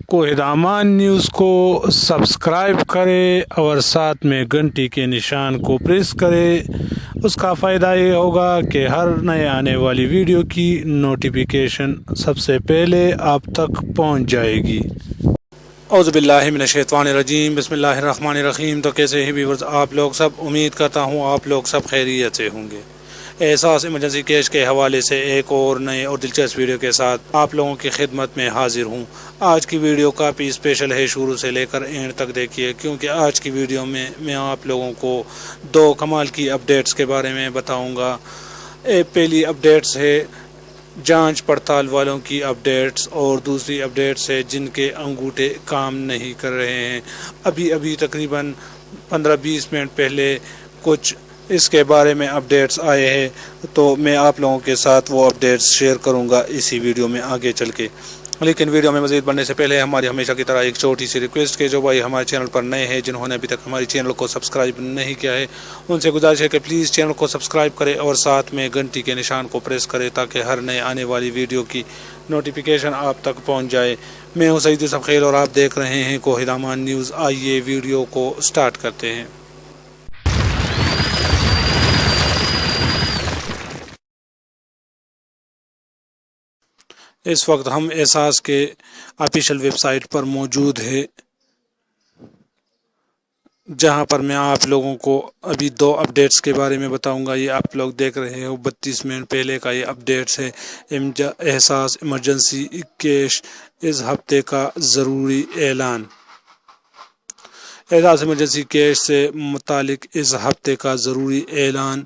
कोहिदामान news को subscribe करें और साथ में घंटी के निशान को प्रेस करें। उसका फ़ायदा ये होगा कि हर नए आने वाली वीडियो की नोटिफिकेशन सबसे पहले आप तक पहुंच जाएगी। औज़ुबिल्लाहि मिनश्शैतानिर्रजीम, बिस्मिल्लाहिर्रहमानिर्रहीम। तो कैसे हैं व्यूअर्स आप लोग सब? उम्मीद करता हूँ आप लोग सब खैरियत से होंगे। एहसास इमरजेंसी केस के हवाले से एक और नए और दिलचस्प वीडियो के साथ आप लोगों की खिदमत में हाजिर हूँ। आज की वीडियो काफ़ी स्पेशल है, शुरू से लेकर एंड तक देखिए, क्योंकि आज की वीडियो में मैं आप लोगों को दो कमाल की अपडेट्स के बारे में बताऊँगा। पहली अपडेट्स है जांच पड़ताल वालों की अपडेट्स और दूसरी अपडेट्स है जिनके अंगूठे काम नहीं कर रहे हैं। अभी तकरीबन 15-20 मिनट पहले कुछ इसके बारे में अपडेट्स आए हैं, तो मैं आप लोगों के साथ वो अपडेट्स शेयर करूंगा इसी वीडियो में आगे चल के। लेकिन वीडियो में मज़ीद बढ़ने से पहले हमारी हमेशा की तरह एक छोटी सी रिक्वेस्ट है, जो भाई हमारे चैनल पर नए हैं, जिन्होंने अभी तक हमारे चैनल को सब्सक्राइब नहीं किया है, उनसे गुजारिश है कि प्लीज़ चैनल को सब्सक्राइब करें और साथ में घंटी के निशान को प्रेस करें ताकि हर नए आने वाली वीडियो की नोटिफिकेशन आप तक पहुँच जाए। मैं हूँ सईद यूसुफ खेल और आप देख रहे हैं कोहिदामान न्यूज़। आइए वीडियो को स्टार्ट करते हैं। इस वक्त हम एहसास के ऑफिशियल वेबसाइट पर मौजूद है, जहां पर मैं आप लोगों को अभी दो अपडेट्स के बारे में बताऊंगा। ये आप लोग देख रहे हो 32 मिनट पहले का ये अपडेट्स है। एहसास इमरजेंसी केस इस हफ्ते का ज़रूरी ऐलान। एहसास इमरजेंसी केस से मुतालिक इस हफ्ते का ज़रूरी ऐलान।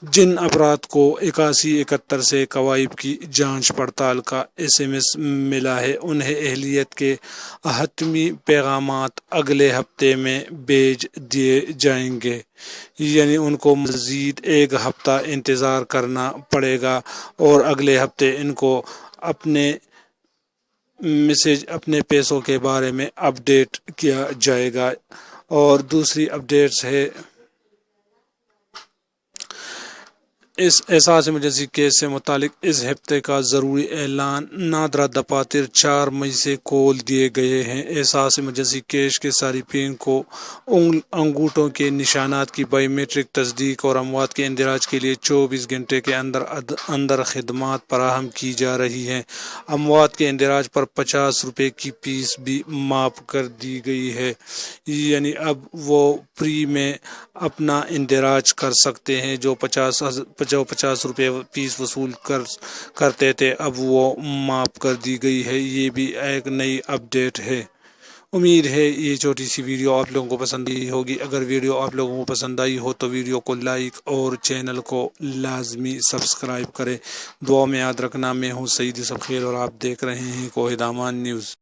जिन अफराद को 8171 से कवायद की जांच पड़ताल का SMS मिला है, उन्हें अहलियत के हतमी पैगामात अगले हफ्ते में भेज दिए जाएंगे। यानी उनको मज़ीद एक हफ्ता इंतज़ार करना पड़ेगा और अगले हफ्ते इनको अपने मैसेज अपने पैसों के बारे में अपडेट किया जाएगा। और दूसरी अपडेट्स है इस एहसास इमरजेंसी केस से मुतालिक इस हफ्ते का ज़रूरी ऐलान। नादरा दफातर 4 मई से खोल दिए गए हैं। एहसास इमरजेंसी केस के सारिफिन को अंगूठों के निशानात की बायोमेट्रिक तस्दीक और अमवात के इंदराज के लिए 24 घंटे के अंदर खिदमात फराहम की जा रही हैं। अमवात के इंदराज पर 50 रुपये की फीस भी माफ़ कर दी गई है। यानी अब वो फ्री में अपना इंदराज कर सकते हैं। जो 50 रुपये फीस वसूल करते थे, अब वो माफ़ कर दी गई है। ये भी एक नई अपडेट है। उम्मीद है ये छोटी सी वीडियो आप लोगों को पसंद आई होगी। अगर वीडियो आप लोगों को पसंद आई हो तो वीडियो को लाइक और चैनल को लाजमी सब्सक्राइब करें। दुआ में याद रखना। मैं हूँ सईद यूसुफ खेल और आप देख रहे हैं कोहिदामान न्यूज़।